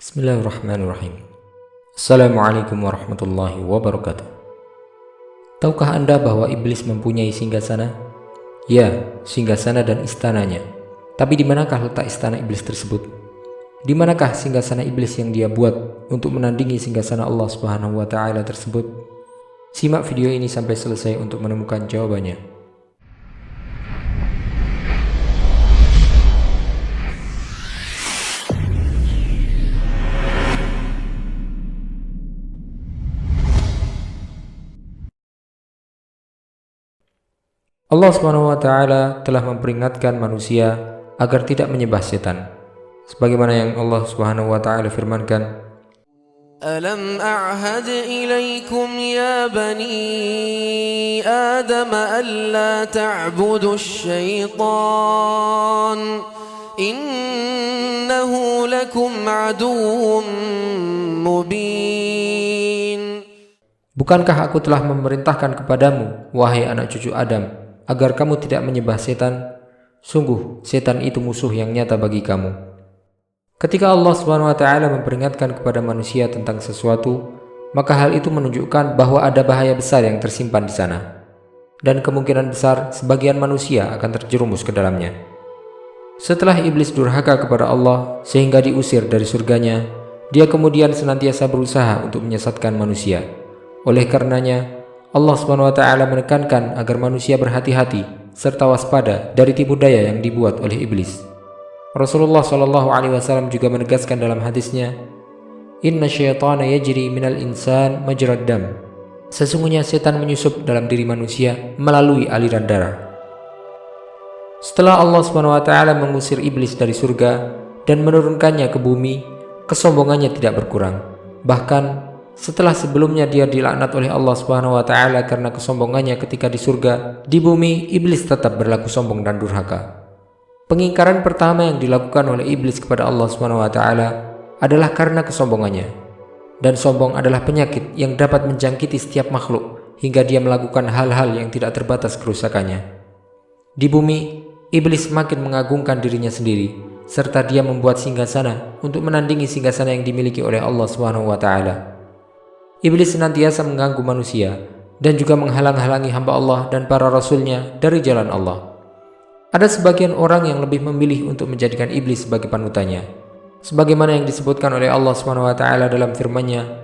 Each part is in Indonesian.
Bismillahirrahmanirrahim. Assalamualaikum warahmatullahi wabarakatuh. Tahukah Anda bahwa iblis mempunyai singgasana? Ya, singgasana dan istananya. Tapi di manakah letak istana iblis tersebut? Di manakah singgasana iblis yang dia buat untuk menandingi singgasana Allah Subhanahu wa taala tersebut? Simak video ini sampai selesai untuk menemukan jawabannya. Allah Subhanahu wa taala telah memperingatkan manusia agar tidak menyembah setan. Sebagaimana yang Allah Subhanahu wa taala firmankan, Alam a'had ilaikum ya bani Adam alla ta'budu syaitan innahu lakum aduwwun mubin. Bukankah aku telah memerintahkan kepadamu, wahai anak cucu Adam, agar kamu tidak menyembah setan? Sungguh, setan itu musuh yang nyata bagi kamu. Ketika Allah Subhanahu wa taala memperingatkan kepada manusia tentang sesuatu, maka hal itu menunjukkan bahwa ada bahaya besar yang tersimpan di sana. Dan kemungkinan besar sebagian manusia akan terjerumus ke dalamnya. Setelah iblis durhaka kepada Allah sehingga diusir dari surganya, dia kemudian senantiasa berusaha untuk menyesatkan manusia. Oleh karenanya, Allah Subhanahu wa taala menekankan agar manusia berhati-hati serta waspada dari tipu daya yang dibuat oleh iblis. Rasulullah Shallallahu alaihi wasallam juga menegaskan dalam hadisnya, "Inna syaitana yajri minal insan majrad dam." Sesungguhnya setan menyusup dalam diri manusia melalui aliran darah. Setelah Allah Subhanahu wa taala mengusir iblis dari surga dan menurunkannya ke bumi, kesombongannya tidak berkurang. Bahkan setelah sebelumnya dia dilaknat oleh Allah Subhanahu wa taala karena kesombongannya ketika di surga, di bumi iblis tetap berlaku sombong dan durhaka. Pengingkaran pertama yang dilakukan oleh iblis kepada Allah Subhanahu wa taala adalah karena kesombongannya. Dan sombong adalah penyakit yang dapat menjangkiti setiap makhluk hingga dia melakukan hal-hal yang tidak terbatas kerusakannya. Di bumi, iblis semakin mengagungkan dirinya sendiri serta dia membuat singgasana untuk menandingi singgasana yang dimiliki oleh Allah Subhanahu wa taala. Iblis senantiasa mengganggu manusia dan juga menghalang-halangi hamba Allah dan para rasulnya dari jalan Allah. Ada sebagian orang yang lebih memilih untuk menjadikan iblis sebagai panutannya, sebagaimana yang disebutkan oleh Allah Subhanahu wa taala dalam firman-Nya,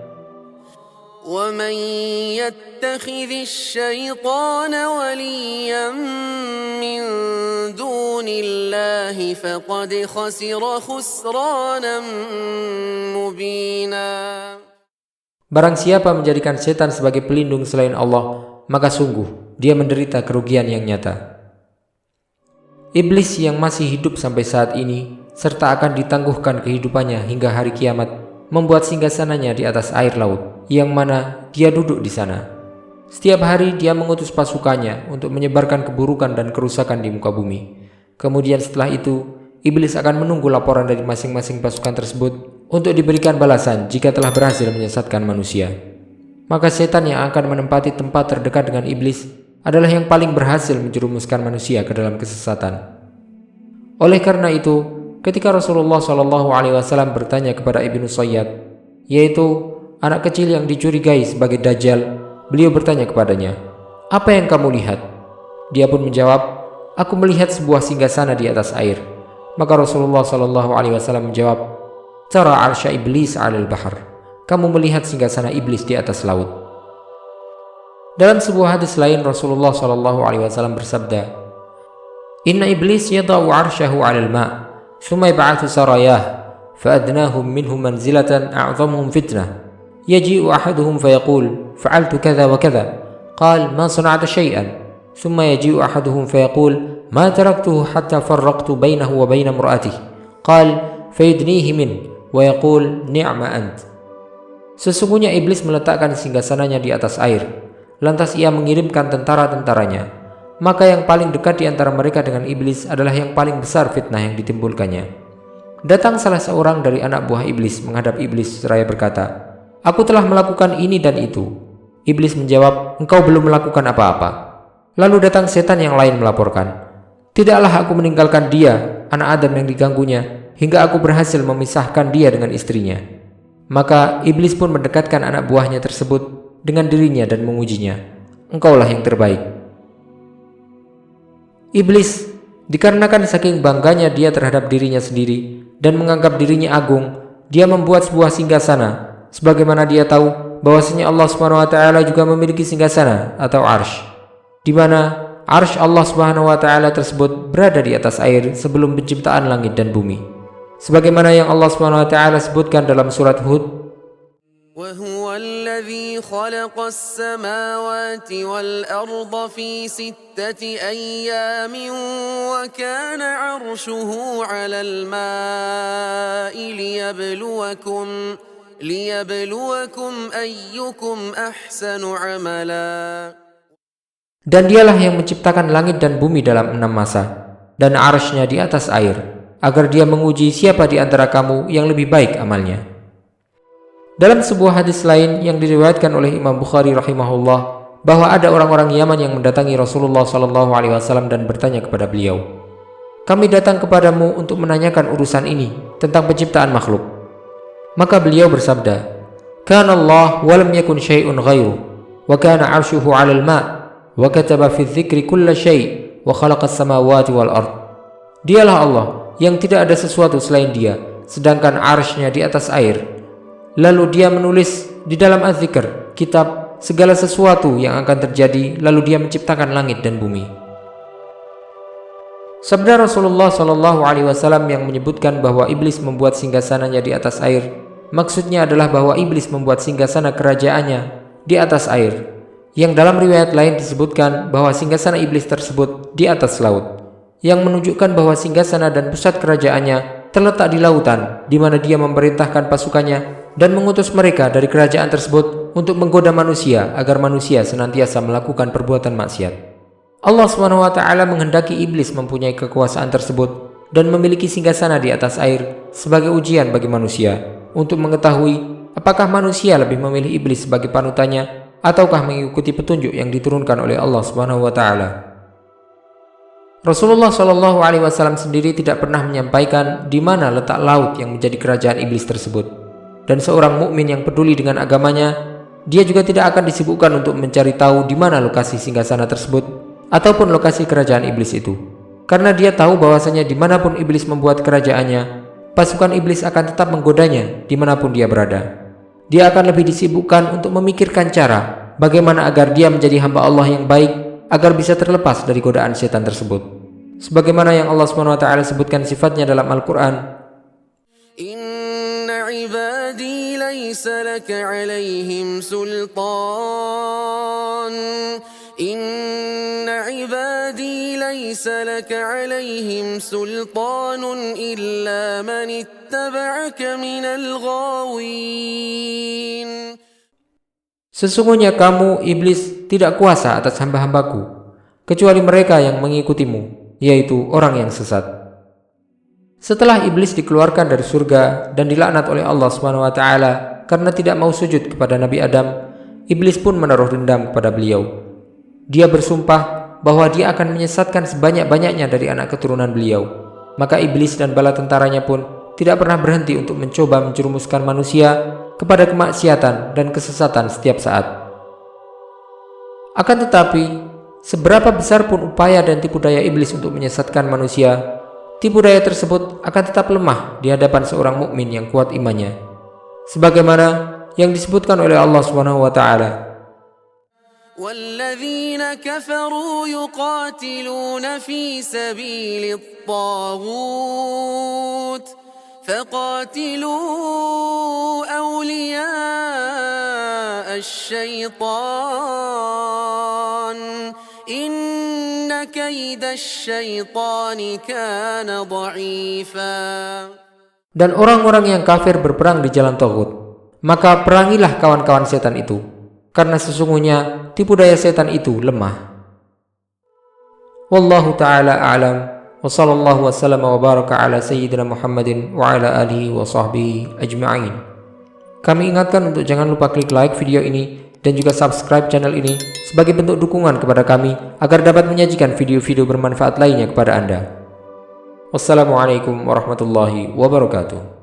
وَمَن يَتَّخِذِ الشَّيْطَانَ وَلِيًّا مِّن دُونِ اللَّهِ فَقَدْ خَسِرَ خُسْرَانًا مُّبِينًا. Barang siapa menjadikan setan sebagai pelindung selain Allah, maka sungguh dia menderita kerugian yang nyata. Iblis yang masih hidup sampai saat ini, serta akan ditangguhkan kehidupannya hingga hari kiamat, membuat singgasananya di atas air laut, yang mana dia duduk di sana. Setiap hari dia mengutus pasukannya untuk menyebarkan keburukan dan kerusakan di muka bumi. Kemudian setelah itu, iblis akan menunggu laporan dari masing-masing pasukan tersebut untuk diberikan balasan jika telah berhasil menyesatkan manusia. Maka setan yang akan menempati tempat terdekat dengan iblis adalah yang paling berhasil menjerumuskan manusia ke dalam kesesatan. Oleh karena itu, ketika Rasulullah SAW bertanya kepada Ibnu Sayyad, yaitu anak kecil yang dicurigai sebagai Dajjal, beliau bertanya kepadanya, "Apa yang kamu lihat?" Dia pun menjawab, "Aku melihat sebuah singgasana di atas air." Maka Rasulullah SAW menjawab, "Tara arsya iblis 'alal bahar." Kamu melihat singgasana iblis di atas laut. Dalam sebuah hadis lain Rasulullah SAW bersabda, "Inna iblis yada'u arsyahu 'alal ma', thumma yab'athu sarayah, fa'adnahum minhum manzilatan a'zamuhum fitnah. Yaji'u ahaduhum fayaqul, fa'altu kadha wa kadha. Qal, ma sana'ta shay'an. Thumma yaji'u ahaduhum fayaqul, ma taraktuhu hatta farraqtu bainahu wa baina imra'atihi. Qal, fayudnihi min wa yaqul ni'ma ant." Sesungguhnya iblis meletakkan singgasananya di atas air. Lantas ia mengirimkan tentara-tentaranya. Maka yang paling dekat di antara mereka dengan iblis adalah yang paling besar fitnah yang ditimbulkannya. Datang salah seorang dari anak buah iblis menghadap iblis seraya berkata, "Aku telah melakukan ini dan itu." Iblis menjawab, "Engkau belum melakukan apa-apa." Lalu datang setan yang lain melaporkan, "Tidaklah aku meninggalkan dia, anak Adam yang diganggunya, hingga aku berhasil memisahkan dia dengan istrinya. Maka iblis pun mendekatkan anak buahnya tersebut dengan dirinya dan mengujinya. Engkaulah yang terbaik. Iblis, dikarenakan saking bangganya dia terhadap dirinya sendiri dan menganggap dirinya agung, dia membuat sebuah singgasana, sebagaimana dia tahu bahwasanya Allah Subhanahu wa taala juga memiliki singgasana atau arsy, di mana arsy Allah Subhanahu wa taala tersebut berada di atas air sebelum penciptaan langit dan bumi. Sebagaimana yang Allah Subhanahu wa taala sebutkan dalam surat Hud, وهو الذي خلق السماوات والأرض في 6 أيام وكان عرشه على الماء ليبلوكم أيكم أحسن عملا. Dan dialah yang menciptakan langit dan bumi dalam 6 masa, dan arsy-Nya di atas air, agar dia menguji siapa di antara kamu yang lebih baik amalnya. Dalam sebuah hadis lain yang diriwayatkan oleh Imam Bukhari rahimahullah, bahwa ada orang-orang Yaman yang mendatangi Rasulullah SAW dan bertanya kepada beliau, "Kami datang kepadamu untuk menanyakan urusan ini tentang penciptaan makhluk." Maka beliau bersabda, "Kana Allah wa lam yakun syai'un ghairu, wa kana 'arshuhu 'alal ma', wa kataba fi dzikri kulla syai' wa khalaqas samawati wal ard." Dialah Allah yang tidak ada sesuatu selain Dia, sedangkan arsy-Nya di atas air. Lalu Dia menulis di dalam Az-Zikr, kitab, segala sesuatu yang akan terjadi, lalu Dia menciptakan langit dan bumi. Sabda Rasulullah SAW yang menyebutkan bahwa iblis membuat singgasananya di atas air, maksudnya adalah bahwa iblis membuat singgasana kerajaannya di atas air, yang dalam riwayat lain disebutkan bahwa singgasana iblis tersebut di atas laut, yang menunjukkan bahwa singgasana dan pusat kerajaannya terletak di lautan, di mana Dia memerintahkan pasukannya dan mengutus mereka dari kerajaan tersebut untuk menggoda manusia agar manusia senantiasa melakukan perbuatan maksiat. Allah Subhanahu wa taala menghendaki iblis mempunyai kekuasaan tersebut dan memiliki singgasana di atas air sebagai ujian bagi manusia untuk mengetahui apakah manusia lebih memilih iblis sebagai panutannya ataukah mengikuti petunjuk yang diturunkan oleh Allah Subhanahu wa taala. Rasulullah SAW sendiri tidak pernah menyampaikan di mana letak laut yang menjadi kerajaan iblis tersebut. Dan seorang mukmin yang peduli dengan agamanya, dia juga tidak akan disibukkan untuk mencari tahu di mana lokasi singgasana tersebut ataupun lokasi kerajaan iblis itu. Karena dia tahu bahwasanya dimanapun iblis membuat kerajaannya, pasukan iblis akan tetap menggodanya dimanapun dia berada. Dia akan lebih disibukkan untuk memikirkan cara bagaimana agar dia menjadi hamba Allah yang baik, agar bisa terlepas dari godaan setan tersebut. Sebagaimana yang Allah SWT sebutkan sifatnya dalam Al-Quran, Inna ibadi laysa laka alaihim sultan. Inna ibadi laysa laka alaihim sultanun illa man ittaba'aka minal ghawin. Sesungguhnya kamu, iblis, tidak kuasa atas hamba-hambaku, kecuali mereka yang mengikutimu, yaitu orang yang sesat. Setelah iblis dikeluarkan dari surga dan dilaknat oleh Allah SWT karena tidak mau sujud kepada Nabi Adam, iblis pun menaruh dendam kepada beliau. Dia bersumpah bahwa dia akan menyesatkan sebanyak-banyaknya dari anak keturunan beliau. Maka iblis dan bala tentaranya pun tidak pernah berhenti untuk mencoba menjerumuskan manusia kepada kemaksiatan dan kesesatan setiap saat. Akan tetapi, seberapa besar pun upaya dan tipu daya iblis untuk menyesatkan manusia, tipu daya tersebut akan tetap lemah di hadapan seorang mukmin yang kuat imannya. Sebagaimana yang disebutkan oleh Allah Subhanahu wa taala, وَالَّذِينَ كَفَرُوا يُقَاتِلُونَ فِي سَبِيلِ الطَّاغُوتِ فَقَاتِلُوا أَوْلِيَاءَ الشَّيْطَانِ إِنَّ كَيْدَ الشَّيْطَانِ كَانَ ضَعِيفًا. Dan orang-orang yang kafir berperang di jalan Taghut, maka perangilah kawan-kawan setan itu, karena sesungguhnya tipu daya setan itu lemah. Wallahu ta'ala a'lam, wa sallallahu wasallam wa baraka ala sayyidina Muhammadin wa ala alihi wa sahbihi ajma'in. Kami ingatkan untuk jangan lupa klik like video ini dan juga subscribe channel ini sebagai bentuk dukungan kepada kami agar dapat menyajikan video-video bermanfaat lainnya kepada Anda. Wassalamualaikum warahmatullahi wabarakatuh.